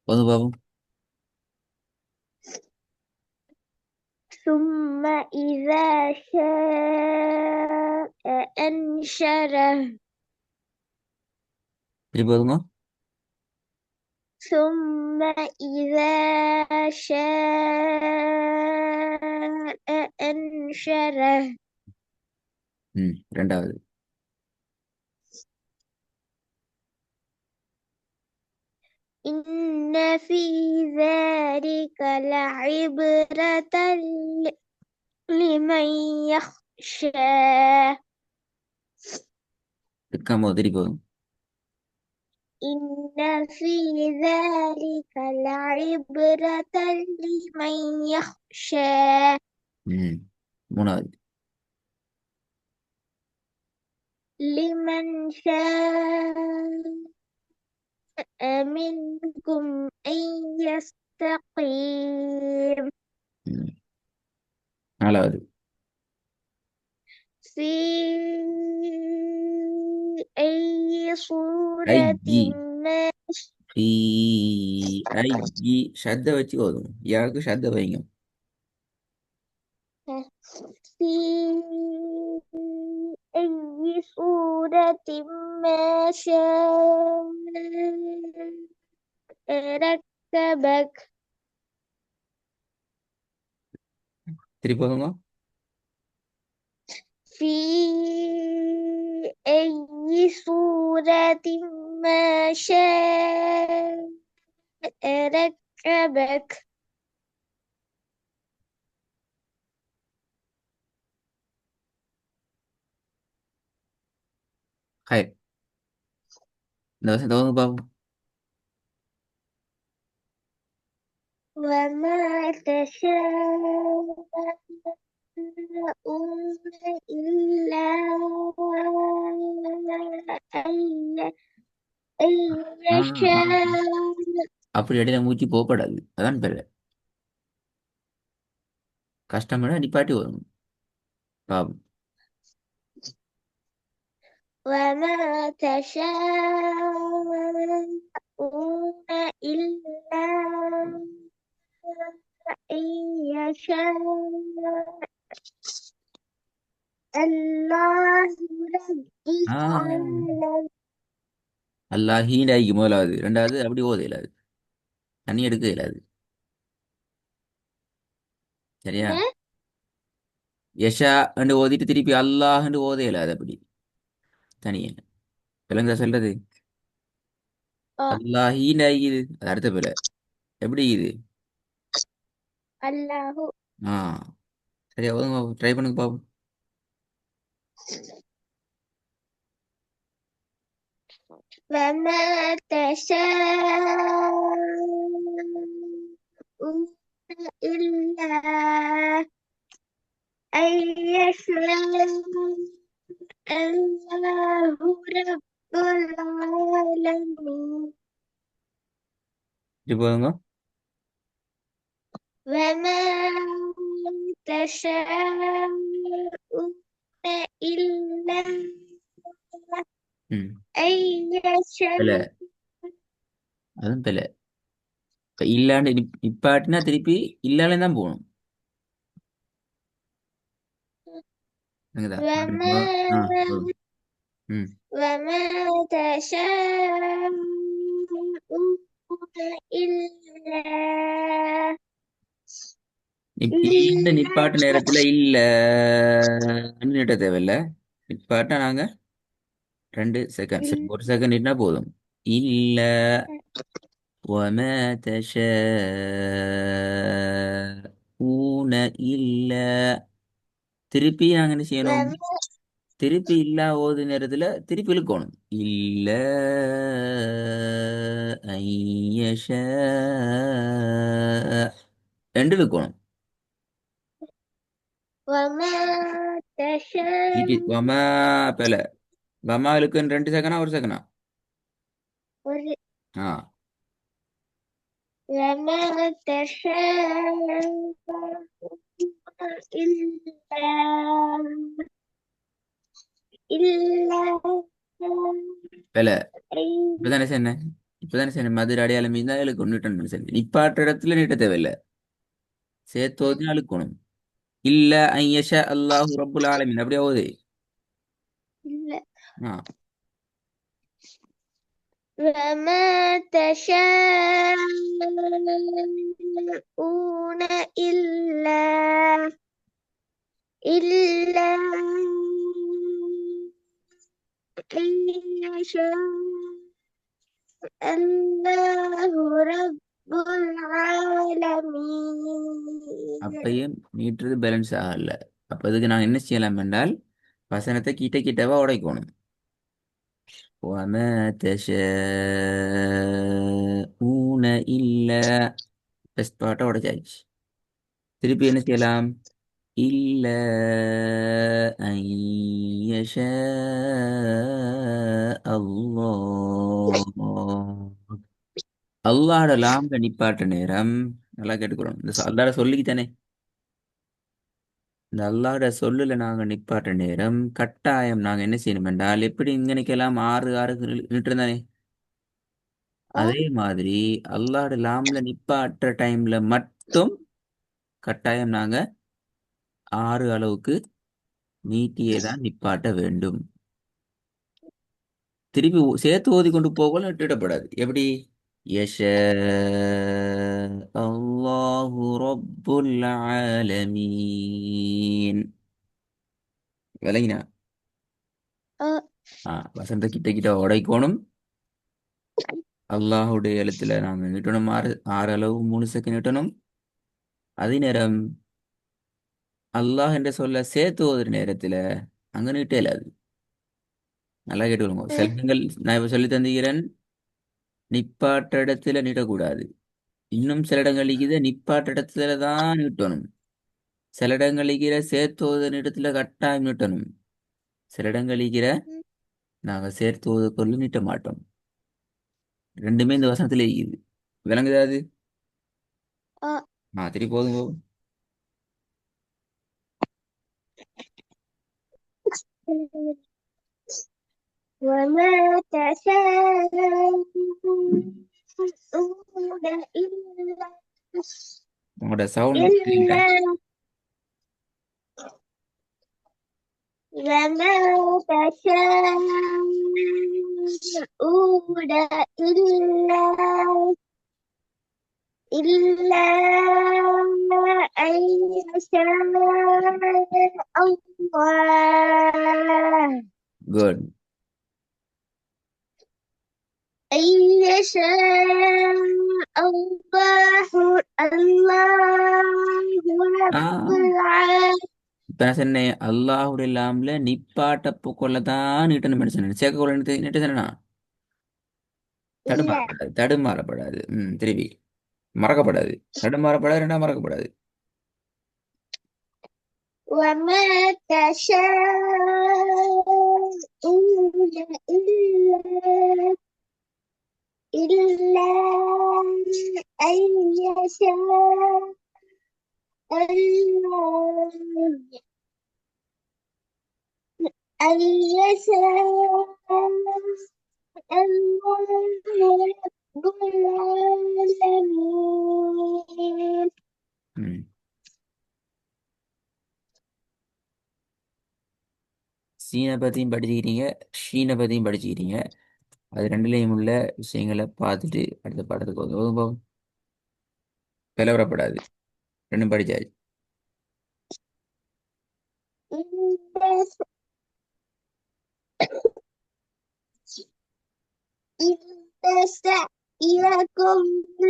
போதும் பாபு. ثم إذا شاء أنشره. திருப்பி போதுங்க. ثم إذا شاء أنشره. ரெண்டாவது. إن في ذلك لعبرة لمن يخشى. இருக்காம திருப்பி போதும். إن في ذلك لعبرة لمن يخشى. மூணாவது. لمن شاء منكم أن يستقيم. நாலாவது. في أي صورة ஐயி ما ஃபீ ஐயி ஷத்த வச்சு போதும். யாருக்கு ஷத்த வைங்க. في أي صورة ما شاء ركبك. திருப்பி போதுங்க. في أي صورة ما شاء ركبك. ஹாய். இந்த வருஷம் தவங்க பாபு. وما تشاءون إلا أن ஆ ஆ. يشاء. அப்படி இடையில மூச்சு போகப்படாது. அதான் பெரிய கஷ்டமான நிப்பாட்டி வரும் பாபு. وما تشاءون إلا أن يشاء الله رب ஆ العالمين. அல்லாஹீண்டாய்க்கு முதலாவது. ரெண்டாவது அப்படி ஓத இயலாது. தண்ணி எடுக்க இயலாது. சரியா? யஷா என்று ஓதிட்டு திருப்பி அல்லாஹ் என்று ஓத இயலாது. அப்படி தனியே விளங்குதா சொல்றது? அல்லாஹீண்டாய்க்குது அது அடுத்த பிற எப்படி இது? الله. ஆ சரியா ஓதுங்க. ட்ரை பண்ணுங்க பாபு. وما تشاءون إلا أن يشاء الله رب العالمين. திருப்பி ஓதுங்க. وما تشاءون إلا ம் أن يشاء. பிழை. அதுவும் பிழை. இப்ப இல்லாண்டு நிப்பாட்டினா திருப்பி இல்லாலே தான் போகணும். விளங்குதா? وما பாருங்க. ஆ போதும். ம் وما تشاءون إلا இந்த நிப்பாட்டு நேரத்துல இல்ல நீட்ட தேவையில்ல. நிப்பாட்டா நாங்க 2 செகண்ட் சரி 1 செகண்ட் நின்னா போதும். இல்ல وما تشاءون இல்ல திருப்பி நாங்க என்ன செய்யணும்? وما திருப்பி இல்லா ஓது நேரத்துல திருப்பி இழுக்கணும். இல்ல ஐயஷ ரெண்டு இழுக்கணும். وما திருப்பி تشاءون வமா பெல வமா இழுக்குன்னு 2 செகண்டா 1 செகண்டா? ஆ وما تشاءون إلا வேலை أن இப்பதானே சொன்னேன். இப்பதானே சொன்னேன் மதுரை அடையாளம் மீன் தான் இழுக்கணும் நீட்டன் சொன்னேன். நிப்பாட்டுற இடத்துல நீட்ட தேவையில்லை. சேர்த்தோதி அழுக்கணும். இல்ல ஐயஷ அல்லாஹு ரப்புல் ஆலமீன் அப்படியே ஓது. إلا ஆ وما تشاءون إلا أن يشاء الله رب العالمين. அப்பயும் மீட்டர் பேலன்ஸ் ஆகல. அப்ப இதுக்கு நாங்க என்ன செய்யலாம் என்றால் வசனத்தை கிட்ட கிட்டவா உடைக்கணும். وما تشاءون إلا ஃபர்ஸ்ட் பார்ட்டை உடைச்சாச்சு. திருப்பி என்ன செய்யலாம்? இல்ல أن يشاء الله. அல்லாஹ்வோட லாம்ல நிப்பாட்ட நேரம் நல்லா கேட்டுக்கிறோம். இந்த அல்லாஹ்வோட சொல்லிக்கித்தானே. இந்த அல்லாஹ்வோட சொல்லுல நாங்க நிப்பாட்ட நேரம் கட்டாயம் நாங்க என்ன செய்யணும் என்றால் எப்படி இங்க நிக்கலாம் 6 நின்று தானே. அதே மாதிரி அல்லாஹ்வோட லாம்ல நிப்பாட்டுற டைம்ல மட்டும் கட்டாயம் நாங்க 6 அளவுக்கு நீட்டியே தான் நிப்பாட்ட வேண்டும். திருப்பி சேர்த்து ஓதி கொண்டு போகல விட்டுடப்படாது. எப்படி? யஷ அல்லாஹு ரப்புல் ஆலமீன். விளங்கினா? வசந்த கிட்ட கிட்ட உடைக்கணும். அல்லாஹுடைய எழுத்துல நாம நீட்டணும். 6 அளவு 3 செகண்ட் நீட்டணும். அதே நேரம் அல்லாஹ் என்ற சொல்ல சேர்த்து ஓதுற நேரத்துல அங்க நீட்ட இயலாது. நல்லா கேட்டுக்கோங்க. செல்வங்கள் நான் இப்ப சொல்லி தந்துகிறேன். நிப்பாட்ட இடத்துல நீட்டக்கூடாது. இன்னும் சில இடங்களுக்கு இதை நிப்பாட்ட இடத்துல தான் நீட்டணும். சில இடங்களுக்கு சேர்த்து இடத்துல கட்டாயம் நீட்டணும். சில இடங்களுக்கு நாங்க சேர்த்து கொள்ள நீட்ட மாட்டோம். ரெண்டுமே இந்த வசனத்துல இருக்குது. விளங்குதா அது? திருப்பி போதுங்க. وما تشاءون إلا உங்களோட சவுண்ட் إلا وما تشاءون إلا أن يشاء الله குட். أن يشاء الله رب العالمين. இப்ப நான் சொன்னேன் அல்லாஹுடைய லாம்ல நிப்பாட்ட கொள்ளதான் நீட்டணும் சொன்னேன். சேர்க்க கொள்ள நீட்ட சொன்னா தடுமாறப்படாது. தடுமாறப்படாது. திருப்பி மறக்கப்படாது. தடுமாறப்படாது. ரெண்டா மறக்கப்படாது. وما تشاءون إلا أن يشاء الله أن يشاء الله رب العالمين. சீனை பத்தியும் படிச்சுக்கிறீங்க, ஷீனை பத்தியும் படிச்சுக்கிறீங்க. அது ரெண்டுலேயும் உள்ள விஷயங்களை பார்த்துட்டு அடுத்த பாடத்துக்கு போதும். பிளவரப்படாது. ரெண்டும் படிச்சாச்சு. إن سعيكم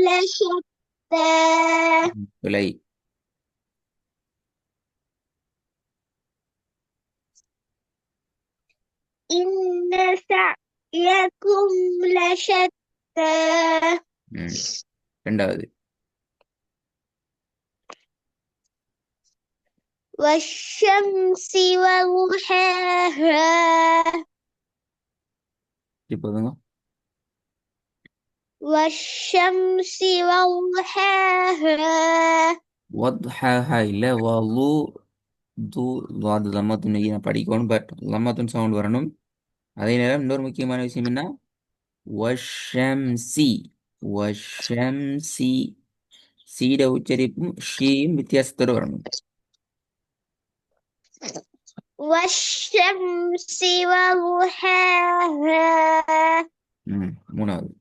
لشتى. விலை إن سعيكم لشتى. ரெண்டாவது والشمس وضحاها. போதுங்க. والشمس وضحاها வத்ஹாஹா இல்லை து அது லம்மத்துன் நான் படிக்கணும் பட் லம்மத்துன் சவுண்ட் வரணும். அதே நேரம் இன்னொரு முக்கியமான விஷயம் என்ன, வஷம்சி வஷம்சி சீட உச்சரிப்பும் ஷீயும் வித்தியாசத்தோடு வரணும். والشمس وضحاها மூணாவது.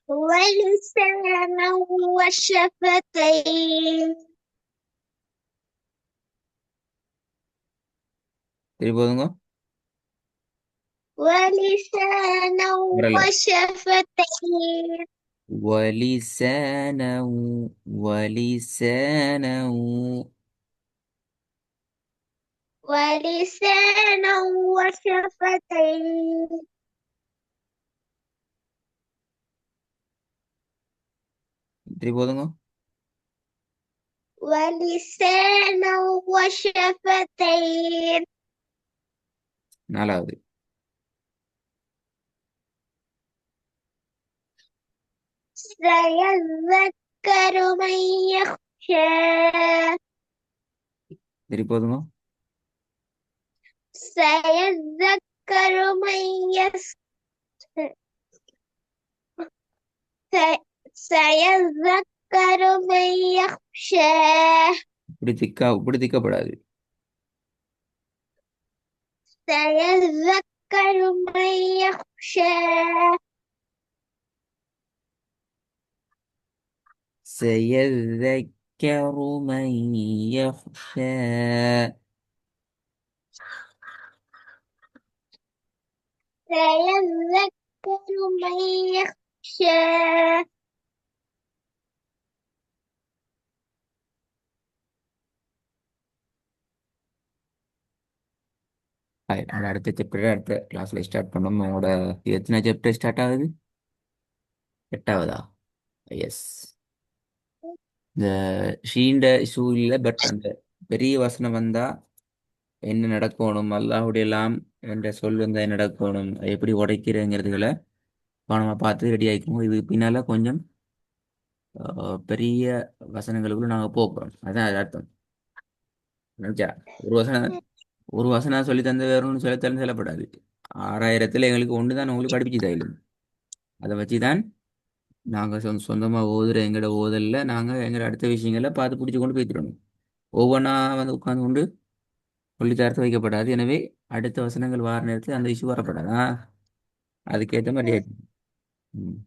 ولسانا وشفتين சரி போதுங்க. ولسانا வரல. وشفتين வலிசான வலிசான ولسانا وشفتين சரி போதுங்க. ولسانا وشفتين நாலாவது. سيذكر من يخشى சரி போதுங்க. سيذكر من سيذكر من يخشى இப்படி திக்கப்படாது. سيذكر من يخشى سيذكر من يخشى سيذكر من يخشى அடுத்த சாப்டர் அடுத்த கிளாஸ்ல ஸ்டார்ட் பண்ணோம். உங்களோட எத்தனை சாப்டர் ஸ்டார்ட் ஆகுது? எட்டாவதா? எஸ். இந்த ஷீண்ட ஷூ இல்லை பட் அந்த பெரிய வசனம் வந்தா என்ன நடக்கணும், அல்லாஹுடைய எல்லாம் என்ற சொல் வந்தா என்ன நடக்கணும், அதை எப்படி உடைக்கிறேங்கிறதுகளை கவனமாக பார்த்து ரெடி ஆகிக்கணும். இது பின்னால கொஞ்சம் பெரிய வசனங்களுக்குள்ள நாங்கள் போகிறோம். அதான் அது அர்த்தம். நினைச்சா ஒரு வசனம் சொல்லி தந்த வேற ஒன்று சொல்லி தந்து சொல்லப்படாது. 6000 எங்களுக்கு ஒன்று தான் உங்களுக்கு படிப்பிச்சு தரலும். அதை வச்சு தான் நாங்கள் சொந்தமாக ஓதுற எங்களோட ஓதலில் நாங்கள் எங்களோட அடுத்த விஷயங்களை பார்த்து பிடிச்சி கொண்டு போய்த்திடணும். ஒவ்வொன்றா வந்து உட்கார்ந்து கொண்டு சொல்லித்தரத்து வைக்கப்படாது. எனவே அடுத்த வசனங்கள் வார நேரத்தில் அந்த இஷ்யூ வரப்படாது. அதுக்கேற்ற மாதிரி. ம்.